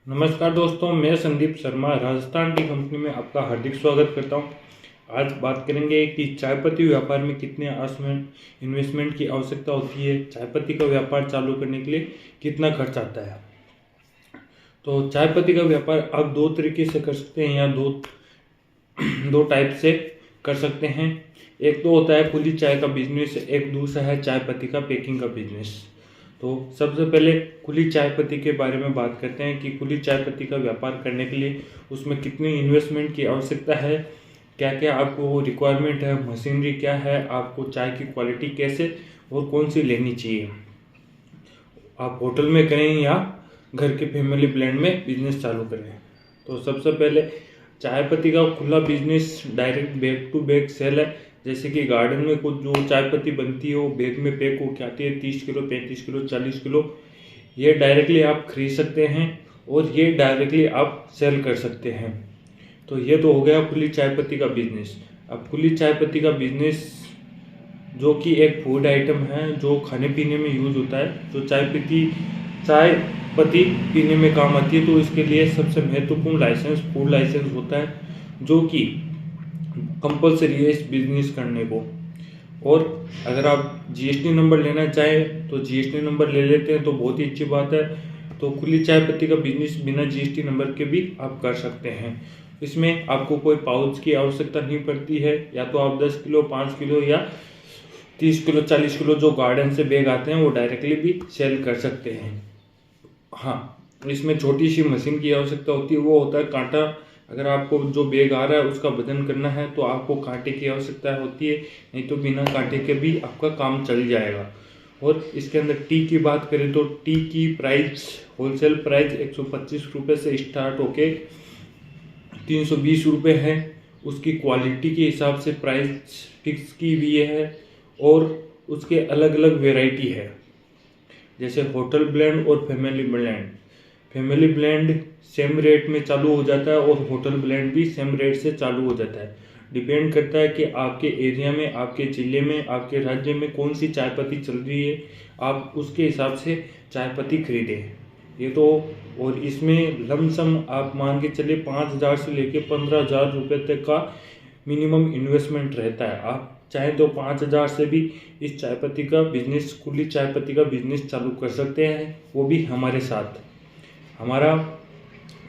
नमस्कार दोस्तों, मैं संदीप शर्मा राजस्थान टी कंपनी में आपका हार्दिक स्वागत करता हूं। आज बात करेंगे कि चाय पत्ती व्यापार में कितने इन्वेस्टमेंट की आवश्यकता होती है, चाय पत्ती का व्यापार चालू करने के लिए कितना खर्च आता है। तो चाय पत्ती का व्यापार आप दो तरीके से कर सकते हैं या दो टाइप से कर सकते हैं। एक तो होता है खुली चाय का बिजनेस, एक दूसरा है चाय पत्ती का पैकिंग का बिजनेस। तो सबसे पहले खुली चाय पत्ती के बारे में बात करते हैं कि खुली चाय पत्ती का व्यापार करने के लिए उसमें कितनी इन्वेस्टमेंट की आवश्यकता है, क्या क्या आपको रिक्वायरमेंट है, मशीनरी क्या है, आपको चाय की क्वालिटी कैसे और कौन सी लेनी चाहिए, आप होटल में करें या घर के फैमिली ब्लेंड में बिजनेस चालू करें। तो सबसे पहले चाय पत्ती का खुला business direct bag to bag sale है। जैसे कि गार्डन में कुछ जो चाय पत्ती बनती है वो बैग में पैक होकर आती है, 30 किलो, 35 किलो, 40 किलो। ये डायरेक्टली आप खरीद सकते हैं और ये डायरेक्टली आप सेल कर सकते हैं। तो ये तो हो गया खुली चाय पत्ती का बिजनेस। अब खुली चाय पत्ती का बिजनेस जो कि एक फूड आइटम है जो खाने पीने में यूज होता है, जो चाय पत्ती पीने में काम आती है, तो इसके लिए सबसे महत्वपूर्ण फूड लाइसेंस होता है जो कि कंपलसरी है इस बिजनेस करने को। और अगर आप जीएसटी नंबर लेना चाहें तो जीएसटी नंबर ले लेते हैं तो बहुत ही अच्छी बात है। तो खुली चाय पत्ती का बिजनेस बिना जीएसटी नंबर के भी आप कर सकते हैं। इसमें आपको कोई पाउच की आवश्यकता नहीं पड़ती है, या तो आप 10 किलो, 5 किलो या 30 किलो, 40 किलो जो गार्डन से बैग आते हैं वो डायरेक्टली भी सेल कर सकते हैं। हाँ, इसमें छोटी सी मशीन की आवश्यकता होती है, वो होता है कांटा। अगर आपको जो बैग आ रहा है उसका वजन करना है तो आपको कांटे की आवश्यकता होती है, नहीं तो बिना कांटे के भी आपका काम चल जाएगा। और इसके अंदर टी की बात करें तो टी की प्राइस, होलसेल प्राइस 125 रुपये से स्टार्ट होके 320 रुपये है। उसकी क्वालिटी के हिसाब से प्राइस फिक्स की हुई है और उसके अलग अलग वेराइटी है, जैसे होटल ब्लेंड और फैमिली ब्लेंड सेम रेट में चालू हो जाता है और होटल ब्लेंड भी सेम रेट से चालू हो जाता है। डिपेंड करता है कि आपके एरिया में, आपके ज़िले में, आपके राज्य में कौन सी चाय पत्ती चल रही है, आप उसके हिसाब से चाय पत्ती खरीदें। ये तो, और इसमें लमसम आप मान के चलिए 5,000 से लेके 15,000 रुपये तक का मिनिमम इन्वेस्टमेंट रहता है। आप चाहे तो 5,000 से भी इस चाय पत्ती का बिजनेस, खुली चाय पत्ती का बिजनेस चालू कर सकते हैं, वो भी हमारे साथ। हमारा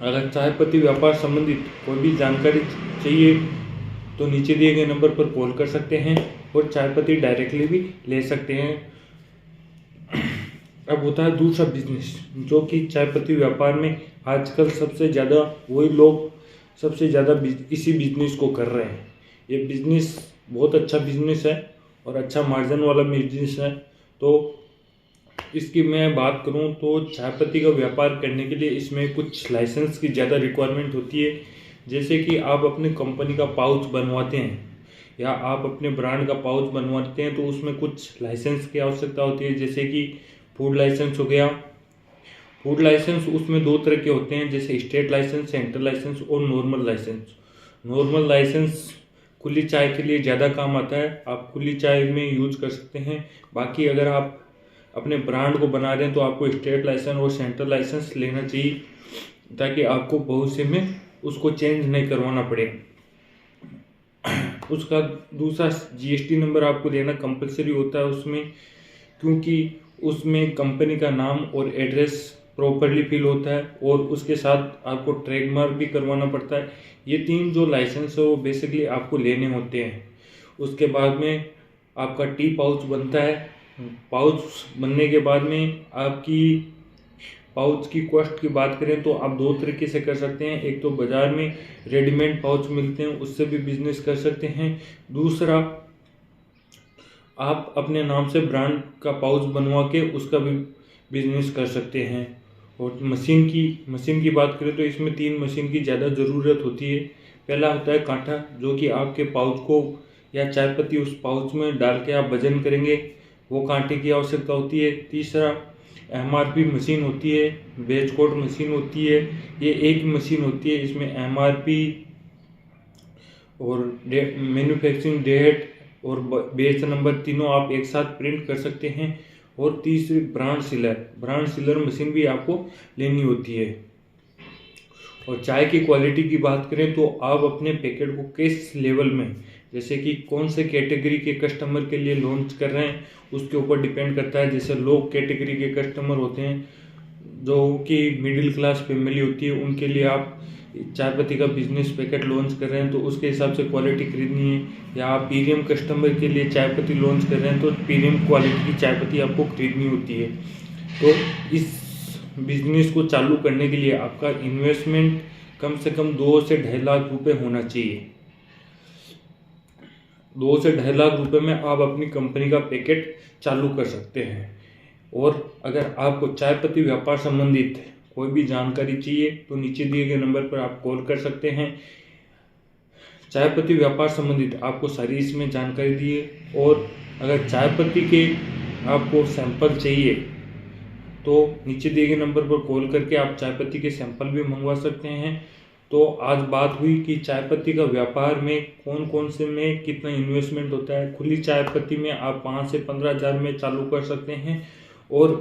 अगर चाय पत्ती व्यापार संबंधित कोई भी जानकारी चाहिए तो नीचे दिए गए नंबर पर कॉल कर सकते हैं और चाय पत्ती डायरेक्टली भी ले सकते हैं। अब होता है दूसरा बिजनेस, जो कि चाय पत्ती व्यापार में आजकल सबसे ज़्यादा इसी बिजनेस को कर रहे हैं। ये बिजनेस बहुत अच्छा बिजनेस है और अच्छा मार्जिन वाला बिजनेस है। तो इसकी मैं बात करूं तो चाय पत्ती का व्यापार करने के लिए इसमें कुछ लाइसेंस की ज़्यादा रिक्वायरमेंट होती है। जैसे कि आप अपनी कंपनी का पाउच बनवाते हैं या आप अपने ब्रांड का पाउच बनवाते हैं तो उसमें कुछ लाइसेंस की आवश्यकता होती है। जैसे कि फूड लाइसेंस हो गया। फूड लाइसेंस उसमें दो तरह के होते हैं, जैसे स्टेट लाइसेंस, सेंट्रल लाइसेंस और नॉर्मल लाइसेंस। नॉर्मल लाइसेंस खुली चाय के लिए ज़्यादा काम आता है, आप खुली चाय में यूज कर सकते हैं। बाकी अगर आप अपने ब्रांड को बना रहे हैं तो आपको स्टेट लाइसेंस और सेंट्रल लाइसेंस लेना चाहिए, ताकि आपको भविष्य में उसको चेंज नहीं करवाना पड़े। उसका दूसरा जीएसटी नंबर आपको लेना कंपलसरी होता है उसमें, क्योंकि उसमें कंपनी का नाम और एड्रेस प्रॉपरली फिल होता है और उसके साथ आपको ट्रेडमार्क भी करवाना पड़ता है। ये 3 जो लाइसेंस है वो बेसिकली आपको लेने होते हैं। उसके बाद में आपका टी पाउच बनता है। पाउच बनने के बाद में आपकी पाउच की कॉस्ट की बात करें तो आप 2 तरीके से कर सकते हैं। एक तो बाज़ार में रेडीमेड पाउच मिलते हैं, उससे भी बिजनेस कर सकते हैं। दूसरा, आप अपने नाम से ब्रांड का पाउच बनवा के उसका भी बिजनेस कर सकते हैं। और मशीन की बात करें तो इसमें 3 मशीन की ज़्यादा ज़रूरत होती है। पहला होता है कांटा, जो कि आपके पाउच को या चाय पत्ती उस पाउच में डाल के आप वजन करेंगे, वो कांटे की आवश्यकता होती है। तीसरा, एमआरपी मशीन होती है, बैच कोड मशीन होती है। ये एक मशीन होती है, इसमें एमआरपी और मैन्युफैक्चरिंग डेट और बैच नंबर तीनों आप एक साथ प्रिंट कर सकते हैं। और तीसरी ब्रांड सीलर मशीन भी आपको लेनी होती है। और चाय की क्वालिटी की बात करें तो आप अपने पैकेट को किस लेवल में, जैसे कि कौन से कैटेगरी के कस्टमर के लिए लॉन्च कर रहे हैं उसके ऊपर डिपेंड करता है। जैसे लो कैटेगरी के कस्टमर होते हैं, जो कि मिडिल क्लास फैमिली होती है, उनके लिए आप चाय पत्ती का बिजनेस पैकेट लॉन्च कर रहे हैं तो उसके हिसाब से क्वालिटी खरीदनी है, या आप प्रीमियम कस्टमर के लिए चाय पत्ती लॉन्च कर रहे हैं तो प्रीमियम क्वालिटी की चाय पत्ती आपको खरीदनी होती है। तो इस बिजनेस को चालू करने के लिए आपका इन्वेस्टमेंट कम से कम 2 से 2.5 लाख रुपए होना चाहिए। 2 से 2.5 लाख रुपए में आप अपनी कंपनी का पैकेट चालू कर सकते हैं। और अगर आपको चाय पत्ती व्यापार संबंधित कोई भी जानकारी चाहिए तो नीचे दिए गए नंबर पर आप कॉल कर सकते हैं। चाय पत्ती व्यापार संबंधित आपको सारी इसमें जानकारी दी है। और अगर चाय पत्ती के आपको सैंपल चाहिए तो नीचे दिए गए नंबर पर कॉल करके आप चाय पत्ती के सैंपल भी मंगवा सकते हैं। तो आज बात हुई कि चाय पत्ती का व्यापार में कौन कौन से में कितना इन्वेस्टमेंट होता है। खुली चाय पत्ती में आप 5 से 15 हज़ार में चालू कर सकते हैं, और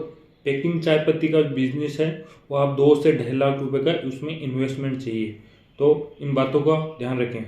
पैकिंग चाय पत्ती का बिजनेस है वो आप 2 से 2.5 लाख रुपए का उसमें इन्वेस्टमेंट चाहिए। तो इन बातों का ध्यान रखें।